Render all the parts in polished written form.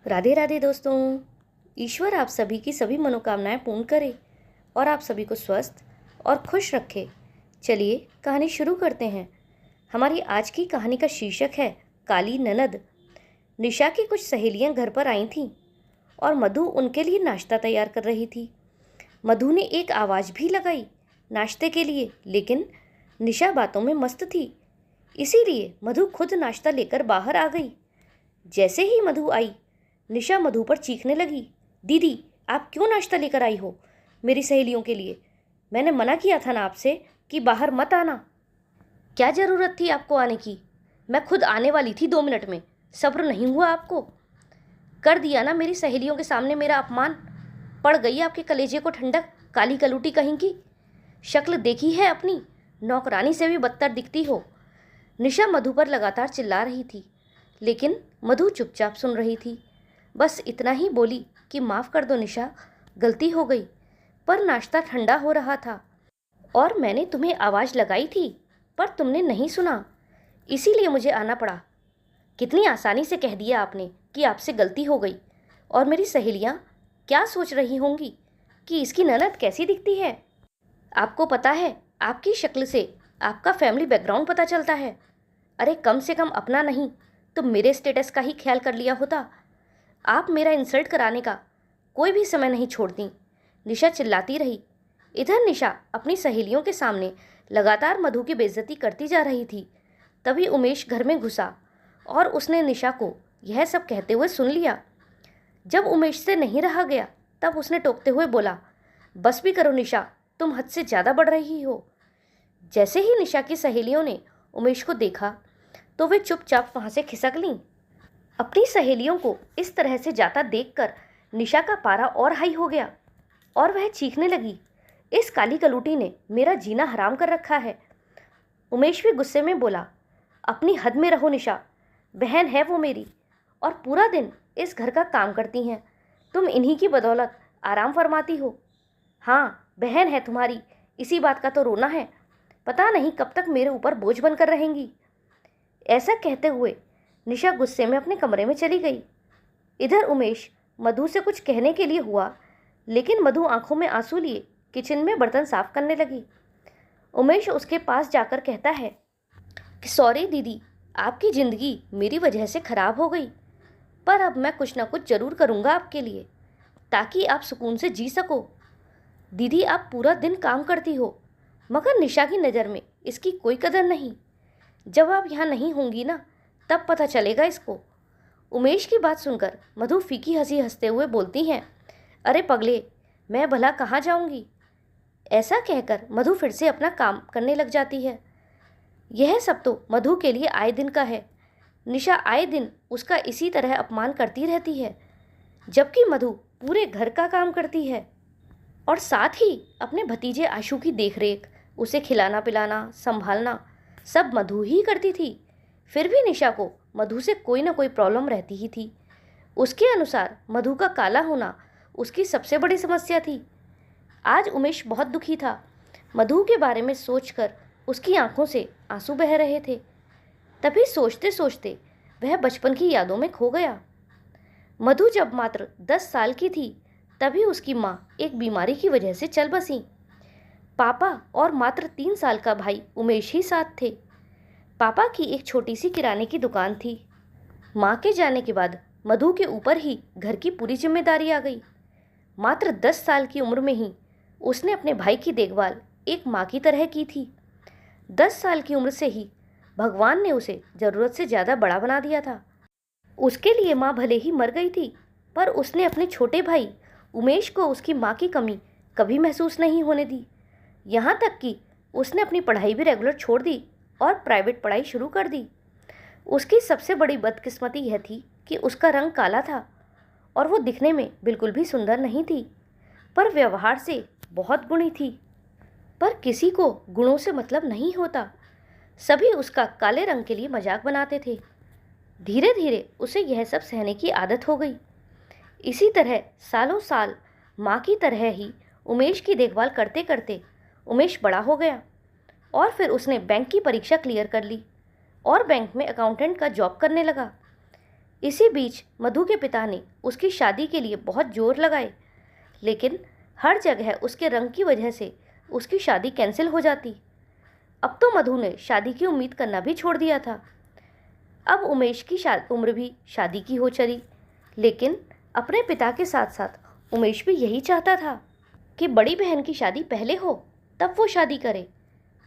राधे राधे दोस्तों। ईश्वर आप सभी की सभी मनोकामनाएं पूर्ण करे और आप सभी को स्वस्थ और खुश रखे। चलिए कहानी शुरू करते हैं। हमारी आज की कहानी का शीर्षक है काली ननद। निशा की कुछ सहेलियां घर पर आई थीं और मधु उनके लिए नाश्ता तैयार कर रही थी। मधु ने एक आवाज़ भी लगाई नाश्ते के लिए, लेकिन निशा बातों में मस्त थी, इसीलिए मधु खुद नाश्ता लेकर बाहर आ गई। जैसे ही मधु आई, निशा मधु पर चीखने लगी, दीदी आप क्यों नाश्ता लेकर आई हो मेरी सहेलियों के लिए? मैंने मना किया था ना आपसे कि बाहर मत आना। क्या ज़रूरत थी आपको आने की? मैं खुद आने वाली थी 2 मिनट में। सब्र नहीं हुआ आपको? कर दिया ना मेरी सहेलियों के सामने मेरा अपमान। पड़ गई आपके कलेजे को ठंडक, काली कलूटी कहीं की। शक्ल देखी है अपनी, नौकरानी से भी बदतर दिखती हो। निशा मधु पर लगातार चिल्ला रही थी, लेकिन मधु चुपचाप सुन रही थी। बस इतना ही बोली कि माफ़ कर दो निशा, गलती हो गई, पर नाश्ता ठंडा हो रहा था और मैंने तुम्हें आवाज़ लगाई थी पर तुमने नहीं सुना, इसीलिए मुझे आना पड़ा। कितनी आसानी से कह दिया आपने कि आपसे गलती हो गई, और मेरी सहेलियाँ क्या सोच रही होंगी कि इसकी ननद कैसी दिखती है। आपको पता है, आपकी शक्ल से आपका फैमिली बैकग्राउंड पता चलता है। अरे कम से कम अपना नहीं तो मेरे स्टेटस का ही ख्याल कर लिया होता। आप मेरा इंसल्ट कराने का कोई भी समय नहीं छोड़ती। निशा चिल्लाती रही। इधर निशा अपनी सहेलियों के सामने लगातार मधु की बेइज्जती करती जा रही थी। तभी उमेश घर में घुसा और उसने निशा को यह सब कहते हुए सुन लिया। जब उमेश से नहीं रहा गया, तब उसने टोकते हुए बोला, बस भी करो निशा, तुम हद से ज़्यादा बढ़ रही हो। जैसे ही निशा की सहेलियों ने उमेश को देखा तो वे चुपचाप वहाँ से खिसक लीं। अपनी सहेलियों को इस तरह से जाता देखकर निशा का पारा और हाई हो गया और वह चीखने लगी, इस काली कलूटी ने मेरा जीना हराम कर रखा है। उमेश भी गुस्से में बोला, अपनी हद में रहो निशा, बहन है वो मेरी और पूरा दिन इस घर का काम करती हैं। तुम इन्हीं की बदौलत आराम फरमाती हो। हाँ बहन है तुम्हारी, इसी बात का तो रोना है। पता नहीं कब तक मेरे ऊपर बोझ बनकर रहेंगी। ऐसा कहते हुए निशा गुस्से में अपने कमरे में चली गई। इधर उमेश मधु से कुछ कहने के लिए हुआ, लेकिन मधु आंखों में आंसू लिए किचन में बर्तन साफ करने लगी। उमेश उसके पास जाकर कहता है कि सॉरी दीदी, आपकी ज़िंदगी मेरी वजह से ख़राब हो गई, पर अब मैं कुछ ना कुछ ज़रूर करूँगा आपके लिए, ताकि आप सुकून से जी सको। दीदी आप पूरा दिन काम करती हो, मगर निशा की नज़र में इसकी कोई कदर नहीं। जब आप यहाँ नहीं होंगी ना, तब पता चलेगा इसको। उमेश की बात सुनकर मधु फीकी हंसी हंसते हुए बोलती हैं, अरे पगले, मैं भला कहाँ जाऊँगी। ऐसा कहकर मधु फिर से अपना काम करने लग जाती है। यह सब तो मधु के लिए आए दिन का है। निशा आए दिन उसका इसी तरह अपमान करती रहती है, जबकि मधु पूरे घर का काम करती है और साथ ही अपने भतीजे आशु की देखरेख, उसे खिलाना पिलाना संभालना सब मधु ही करती थी। फिर भी निशा को मधु से कोई ना कोई प्रॉब्लम रहती ही थी। उसके अनुसार मधु का काला होना उसकी सबसे बड़ी समस्या थी। आज उमेश बहुत दुखी था। मधु के बारे में सोचकर उसकी आंखों से आंसू बह रहे थे। तभी सोचते सोचते वह बचपन की यादों में खो गया। मधु जब मात्र 10 साल की थी, तभी उसकी माँ एक बीमारी की वजह से चल बसी। पापा और मात्र 3 साल का भाई उमेश ही साथ थे। पापा की एक छोटी सी किराने की दुकान थी। माँ के जाने के बाद मधु के ऊपर ही घर की पूरी जिम्मेदारी आ गई। मात्र 10 साल की उम्र में ही उसने अपने भाई की देखभाल एक माँ की तरह की थी। 10 साल की उम्र से ही भगवान ने उसे ज़रूरत से ज़्यादा बड़ा बना दिया था। उसके लिए माँ भले ही मर गई थी, पर उसने अपने छोटे भाई उमेश को उसकी माँ की कमी कभी महसूस नहीं होने दी। यहाँ तक कि उसने अपनी पढ़ाई भी रेगुलर छोड़ दी और प्राइवेट पढ़ाई शुरू कर दी। उसकी सबसे बड़ी बदकिस्मती यह थी कि उसका रंग काला था और वो दिखने में बिल्कुल भी सुंदर नहीं थी, पर व्यवहार से बहुत गुणी थी। पर किसी को गुणों से मतलब नहीं होता। सभी उसका काले रंग के लिए मजाक बनाते थे। धीरे धीरे उसे यह सब सहने की आदत हो गई। इसी तरह सालों साल माँ की तरह ही उमेश की देखभाल करते करते उमेश बड़ा हो गया और फिर उसने बैंक की परीक्षा क्लियर कर ली और बैंक में अकाउंटेंट का जॉब करने लगा। इसी बीच मधु के पिता ने उसकी शादी के लिए बहुत जोर लगाए, लेकिन हर जगह उसके रंग की वजह से उसकी शादी कैंसिल हो जाती। अब तो मधु ने शादी की उम्मीद करना भी छोड़ दिया था। अब उमेश की उम्र भी शादी की हो चली, लेकिन अपने पिता के साथ साथ उमेश भी यही चाहता था कि बड़ी बहन की शादी पहले हो, तब वो शादी करे।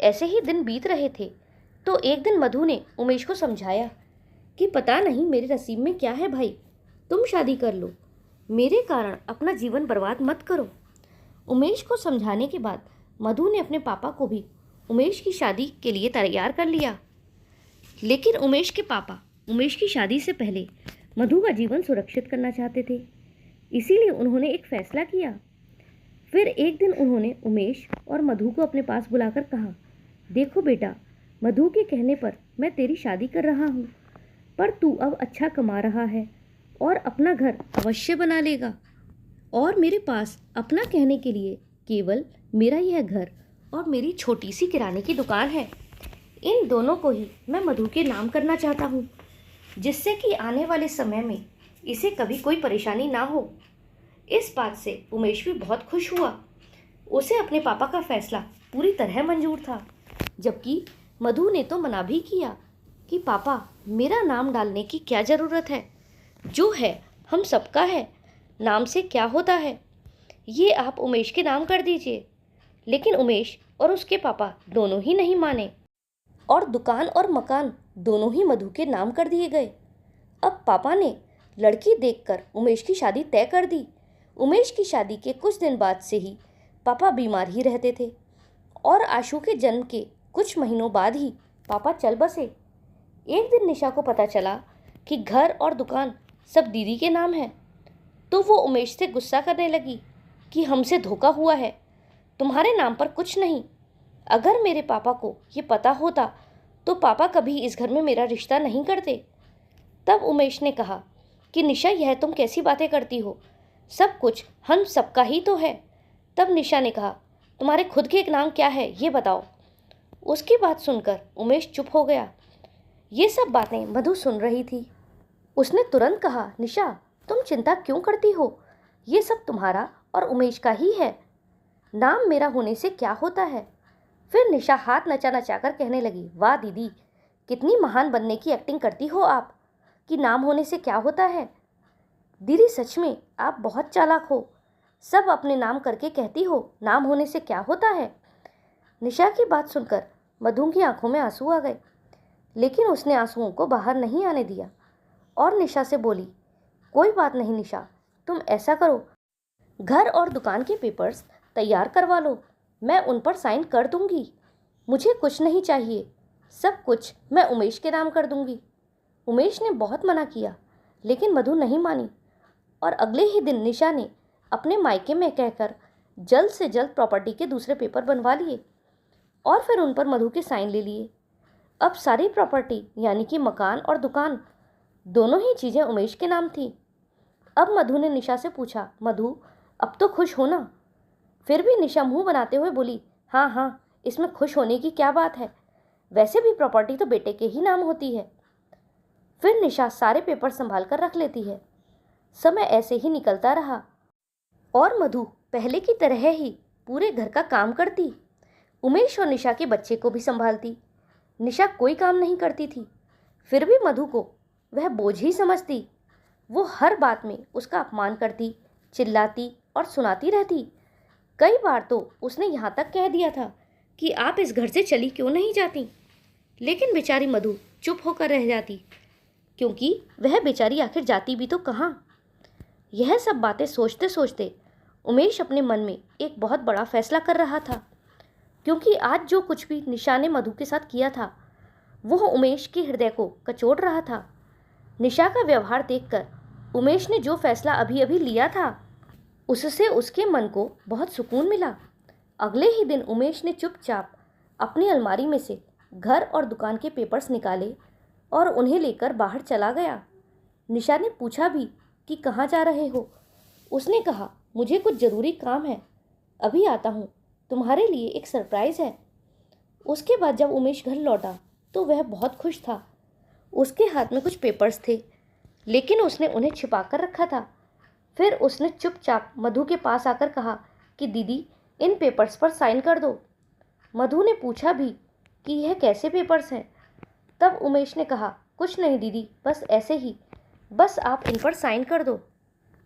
ऐसे ही दिन बीत रहे थे तो एक दिन मधु ने उमेश को समझाया कि पता नहीं मेरे नसीब में क्या है भाई, तुम शादी कर लो, मेरे कारण अपना जीवन बर्बाद मत करो। उमेश को समझाने के बाद मधु ने अपने पापा को भी उमेश की शादी के लिए तैयार कर लिया। लेकिन उमेश के पापा उमेश की शादी से पहले मधु का जीवन सुरक्षित करना चाहते थे, इसीलिए उन्होंने एक फैसला किया। फिर एक दिन उन्होंने उमेश और मधु को अपने पास बुलाकर कहा, देखो बेटा, मधु के कहने पर मैं तेरी शादी कर रहा हूँ, पर तू अब अच्छा कमा रहा है और अपना घर अवश्य बना लेगा, और मेरे पास अपना कहने के लिए केवल मेरा यह घर और मेरी छोटी सी किराने की दुकान है। इन दोनों को ही मैं मधु के नाम करना चाहता हूँ, जिससे कि आने वाले समय में इसे कभी कोई परेशानी ना हो। इस बात से उमेश भी बहुत खुश हुआ। उसे अपने पापा का फैसला पूरी तरह मंजूर था, जबकि मधु ने तो मना भी किया कि पापा, मेरा नाम डालने की क्या ज़रूरत है, जो है हम सबका है, नाम से क्या होता है, ये आप उमेश के नाम कर दीजिए। लेकिन उमेश और उसके पापा दोनों ही नहीं माने और दुकान और मकान दोनों ही मधु के नाम कर दिए गए। अब पापा ने लड़की देखकर उमेश की शादी तय कर दी। उमेश की शादी के कुछ दिन बाद से ही पापा बीमार ही रहते थे और आशु के जन्म के कुछ महीनों बाद ही पापा चल बसे। एक दिन निशा को पता चला कि घर और दुकान सब दीदी के नाम है, तो वो उमेश से गुस्सा करने लगी कि हमसे धोखा हुआ है, तुम्हारे नाम पर कुछ नहीं। अगर मेरे पापा को ये पता होता तो पापा कभी इस घर में मेरा रिश्ता नहीं करते। तब उमेश ने कहा कि निशा, यह तुम कैसी बातें करती हो, सब कुछ हम सबका ही तो है। तब निशा ने कहा, तुम्हारे खुद के एक नाम क्या है ये बताओ। उसकी बात सुनकर उमेश चुप हो गया। ये सब बातें मधु सुन रही थी। उसने तुरंत कहा, निशा, तुम चिंता क्यों करती हो, ये सब तुम्हारा और उमेश का ही है, नाम मेरा होने से क्या होता है। फिर निशा हाथ नचा नचा कर कहने लगी, वाह दीदी, कितनी महान बनने की एक्टिंग करती हो आप, कि नाम होने से क्या होता है। दीदी सच में आप बहुत चालाक हो, सब अपने नाम करके कहती हो नाम होने से क्या होता है। निशा की बात सुनकर मधु की आंखों में आंसू आ गए, लेकिन उसने आंसुओं को बाहर नहीं आने दिया और निशा से बोली, कोई बात नहीं निशा, तुम ऐसा करो, घर और दुकान के पेपर्स तैयार करवा लो, मैं उन पर साइन कर दूंगी, मुझे कुछ नहीं चाहिए, सब कुछ मैं उमेश के नाम कर दूंगी। उमेश ने बहुत मना किया, लेकिन मधु नहीं मानी और अगले ही दिन निशा ने अपने मायके में कहकर जल्द से जल्द प्रॉपर्टी के दूसरे पेपर बनवा लिए और फिर उन पर मधु के साइन ले लिए। अब सारी प्रॉपर्टी यानी कि मकान और दुकान दोनों ही चीज़ें उमेश के नाम थी। अब मधु ने निशा से पूछा, मधु अब तो खुश हो ना। फिर भी निशा मुंह बनाते हुए बोली, हाँ हाँ, इसमें खुश होने की क्या बात है, वैसे भी प्रॉपर्टी तो बेटे के ही नाम होती है। फिर निशा सारे पेपर संभाल कर रख लेती है। समय ऐसे ही निकलता रहा और मधु पहले की तरह ही पूरे घर का काम करती, उमेश और निशा के बच्चे को भी संभालती। निशा कोई काम नहीं करती थी, फिर भी मधु को वह बोझ ही समझती। वो हर बात में उसका अपमान करती, चिल्लाती और सुनाती रहती। कई बार तो उसने यहाँ तक कह दिया था कि आप इस घर से चली क्यों नहीं जाती, लेकिन बेचारी मधु चुप होकर रह जाती, क्योंकि वह बेचारी आखिर जाती भी तो कहाँ। यह सब बातें सोचते सोचते उमेश अपने मन में एक बहुत बड़ा फैसला कर रहा था, क्योंकि आज जो कुछ भी निशा ने मधु के साथ किया था वह उमेश के हृदय को कचोट रहा था। निशा का व्यवहार देखकर उमेश ने जो फैसला अभी अभी लिया था उससे उसके मन को बहुत सुकून मिला। अगले ही दिन उमेश ने चुपचाप अपनी अलमारी में से घर और दुकान के पेपर्स निकाले और उन्हें लेकर बाहर चला गया। निशा ने पूछा भी कि कहाँ जा रहे हो। उसने कहा, मुझे कुछ ज़रूरी काम है, अभी आता हूँ, तुम्हारे लिए एक सरप्राइज़ है। उसके बाद जब उमेश घर लौटा तो वह बहुत खुश था। उसके हाथ में कुछ पेपर्स थे लेकिन उसने उन्हें छिपा कर रखा था। फिर उसने चुपचाप मधु के पास आकर कहा कि दीदी, इन पेपर्स पर साइन कर दो। मधु ने पूछा भी कि यह कैसे पेपर्स हैं। तब उमेश ने कहा, कुछ नहीं दीदी, बस ऐसे ही, बस आप इन पर साइन कर दो।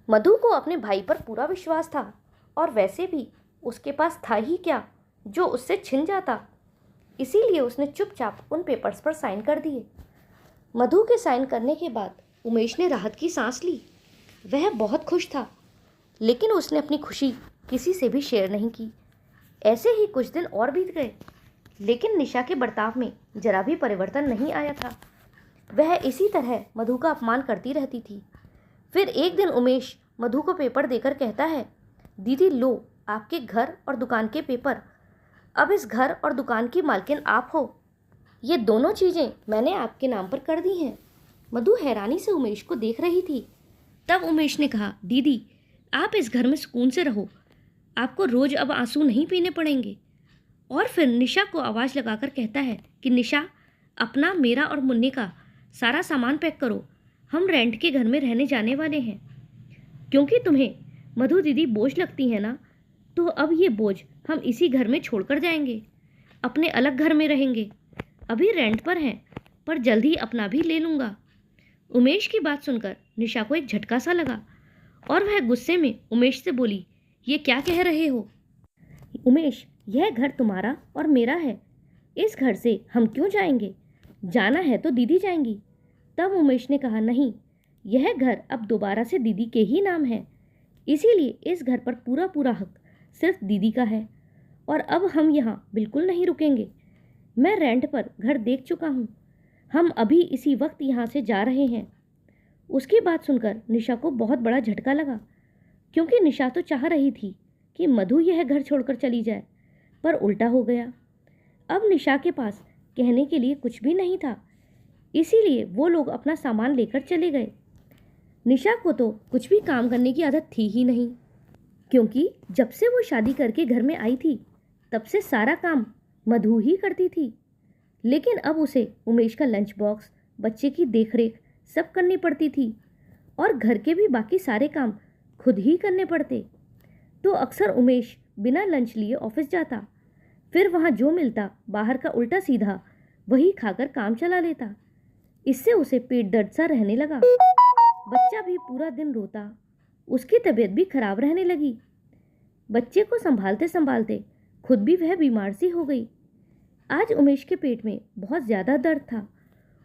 मधु को अपने भाई पर पूरा विश्वास था, और वैसे भी उसके पास था ही क्या जो उससे छिन जाता। इसीलिए उसने चुपचाप उन पेपर्स पर साइन कर दिए। मधु के साइन करने के बाद उमेश ने राहत की सांस ली। वह बहुत खुश था, लेकिन उसने अपनी खुशी किसी से भी शेयर नहीं की। ऐसे ही कुछ दिन और बीत गए, लेकिन निशा के बर्ताव में जरा भी परिवर्तन नहीं आया था। वह इसी तरह मधु का अपमान करती रहती थी। फिर एक दिन उमेश मधु को पेपर देकर कहता है, दीदी लो, आपके घर और दुकान के पेपर। अब इस घर और दुकान की मालकिन आप हो। ये दोनों चीज़ें मैंने आपके नाम पर कर दी हैं। मधु हैरानी से उमेश को देख रही थी। तब उमेश ने कहा, दीदी आप इस घर में सुकून से रहो, आपको रोज़ अब आंसू नहीं पीने पड़ेंगे। और फिर निशा को आवाज़ लगाकर कहता है कि निशा, अपना, मेरा और मुन्ने का सारा सामान पैक करो, हम रेंट के घर में रहने जाने वाले हैं। क्योंकि तुम्हें मधु दीदी बोझ लगती है ना, तो अब ये बोझ हम इसी घर में छोड़कर जाएंगे, अपने अलग घर में रहेंगे। अभी रेंट पर हैं, पर जल्द ही अपना भी ले लूँगा। उमेश की बात सुनकर निशा को एक झटका सा लगा, और वह गुस्से में उमेश से बोली, ये क्या कह रहे हो उमेश, यह घर तुम्हारा और मेरा है, इस घर से हम क्यों जाएंगे? जाना है तो दीदी जाएंगी। तब उमेश ने कहा, नहीं, यह घर अब दोबारा से दीदी के ही नाम है, इसीलिए इस घर पर पूरा पूरा हक सिर्फ दीदी का है, और अब हम यहाँ बिल्कुल नहीं रुकेंगे। मैं रेंट पर घर देख चुका हूँ, हम अभी इसी वक्त यहाँ से जा रहे हैं। उसकी बात सुनकर निशा को बहुत बड़ा झटका लगा, क्योंकि निशा तो चाह रही थी कि मधु यह घर छोड़कर चली जाए, पर उल्टा हो गया। अब निशा के पास कहने के लिए कुछ भी नहीं था, इसीलिए वो लोग अपना सामान लेकर चले गए। निशा को तो कुछ भी काम करने की आदत थी ही नहीं, क्योंकि जब से वो शादी करके घर में आई थी तब से सारा काम मधु ही करती थी। लेकिन अब उसे उमेश का लंच बॉक्स, बच्चे की देखरेख सब करनी पड़ती थी, और घर के भी बाकी सारे काम खुद ही करने पड़ते। तो अक्सर उमेश बिना लंच लिए ऑफिस जाता, फिर वहाँ जो मिलता बाहर का उल्टा सीधा वही खाकर काम चला लेता। इससे उसे पेट दर्द सा रहने लगा। बच्चा भी पूरा दिन रोता, उसकी तबीयत भी खराब रहने लगी। बच्चे को संभालते संभालते खुद भी वह बीमार सी हो गई। आज उमेश के पेट में बहुत ज़्यादा दर्द था।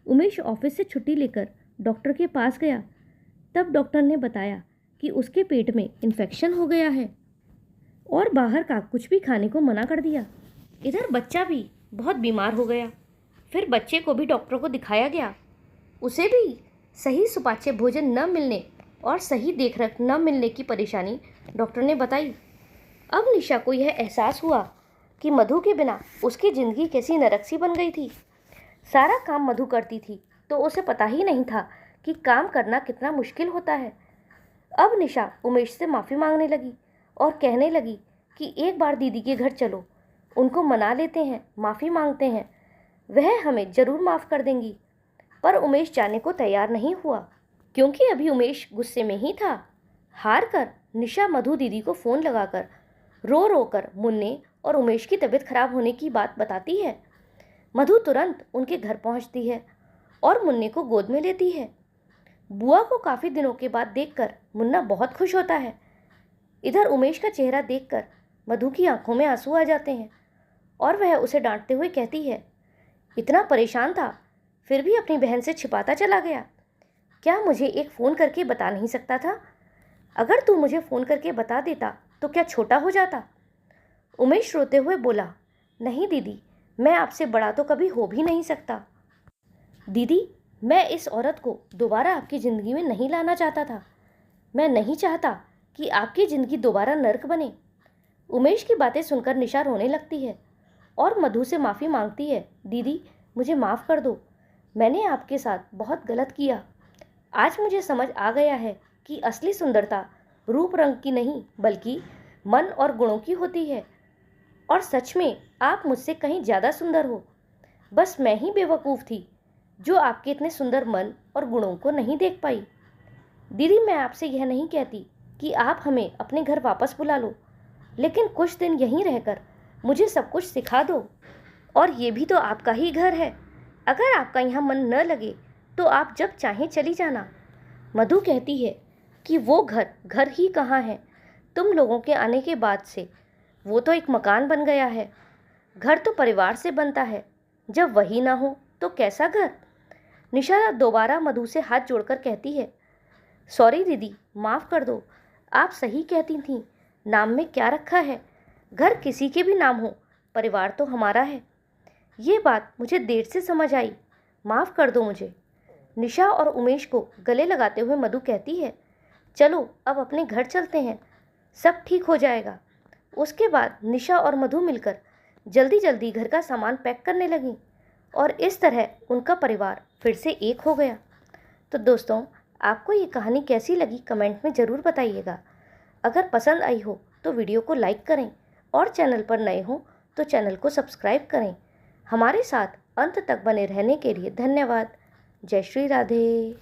उमेश ऑफिस से छुट्टी लेकर डॉक्टर के पास गया। तब डॉक्टर ने बताया कि उसके पेट में इन्फेक्शन हो गया है, और बाहर का कुछ भी खाने को मना कर दिया। इधर बच्चा भी बहुत बीमार हो गया। फिर बच्चे को भी डॉक्टर को दिखाया गया। उसे भी सही सुपाच्य भोजन न मिलने और सही देखरेख न मिलने की परेशानी डॉक्टर ने बताई। अब निशा को यह एहसास हुआ कि मधु के बिना उसकी ज़िंदगी कैसी नरक सी बन गई थी। सारा काम मधु करती थी, तो उसे पता ही नहीं था कि काम करना कितना मुश्किल होता है। अब निशा उमेश से माफ़ी मांगने लगी और कहने लगी कि एक बार दीदी के घर चलो, उनको मना लेते हैं, माफ़ी मांगते हैं, वह हमें ज़रूर माफ़ कर देंगी। पर उमेश जाने को तैयार नहीं हुआ, क्योंकि अभी उमेश गुस्से में ही था। हार कर निशा मधु दीदी को फ़ोन लगाकर रो रो कर मुन्ने और उमेश की तबीयत खराब होने की बात बताती है। मधु तुरंत उनके घर पहुंचती है और मुन्ने को गोद में लेती है। बुआ को काफ़ी दिनों के बाद देखकर मुन्ना बहुत खुश होता है। इधर उमेश का चेहरा देखकर मधु की आंखों में आंसू आ जाते हैं, और वह उसे डांटते हुए कहती है, इतना परेशान था फिर भी अपनी बहन से छिपाता चला गया। क्या मुझे एक फ़ोन करके बता नहीं सकता था? अगर तू मुझे फ़ोन करके बता देता तो क्या छोटा हो जाता? उमेश रोते हुए बोला, नहीं दीदी, मैं आपसे बड़ा तो कभी हो भी नहीं सकता। दीदी, मैं इस औरत को दोबारा आपकी ज़िंदगी में नहीं लाना चाहता था। मैं नहीं चाहता कि आपकी ज़िंदगी दोबारा नर्क बने। उमेश की बातें सुनकर निशा रोने लगती है और मधु से माफ़ी मांगती है, दीदी मुझे माफ़ कर दो, मैंने आपके साथ बहुत गलत किया। आज मुझे समझ आ गया है कि असली सुंदरता रूप रंग की नहीं बल्कि मन और गुणों की होती है, और सच में आप मुझसे कहीं ज़्यादा सुंदर हो। बस मैं ही बेवकूफ़ थी जो आपके इतने सुंदर मन और गुणों को नहीं देख पाई। दीदी, मैं आपसे यह नहीं कहती कि आप हमें अपने घर वापस बुला लो, लेकिन कुछ दिन यहीं रहकर मुझे सब कुछ सिखा दो। और ये भी तो आपका ही घर है। अगर आपका यहाँ मन न लगे तो आप जब चाहें चली जाना। मधु कहती है कि वो घर घर ही कहाँ है। तुम लोगों के आने के बाद से वो तो एक मकान बन गया है। घर तो परिवार से बनता है, जब वही ना हो तो कैसा घर। निशा दोबारा मधु से हाथ जोड़कर कहती है, सॉरी दीदी, माफ़ कर दो। आप सही कहती थीं, नाम में क्या रखा है। घर किसी के भी नाम हो, परिवार तो हमारा है। ये बात मुझे देर से समझ आई, माफ़ कर दो मुझे। निशा और उमेश को गले लगाते हुए मधु कहती है, चलो अब अपने घर चलते हैं, सब ठीक हो जाएगा। उसके बाद निशा और मधु मिलकर जल्दी जल्दी घर का सामान पैक करने लगीं और इस तरह उनका परिवार फिर से एक हो गया। तो दोस्तों, आपको ये कहानी कैसी लगी कमेंट में ज़रूर बताइएगा। अगर पसंद आई हो तो वीडियो को लाइक करें और चैनल पर नए हो तो चैनल को सब्सक्राइब करें। हमारे साथ अंत तक बने रहने के लिए धन्यवाद। जय श्री राधे।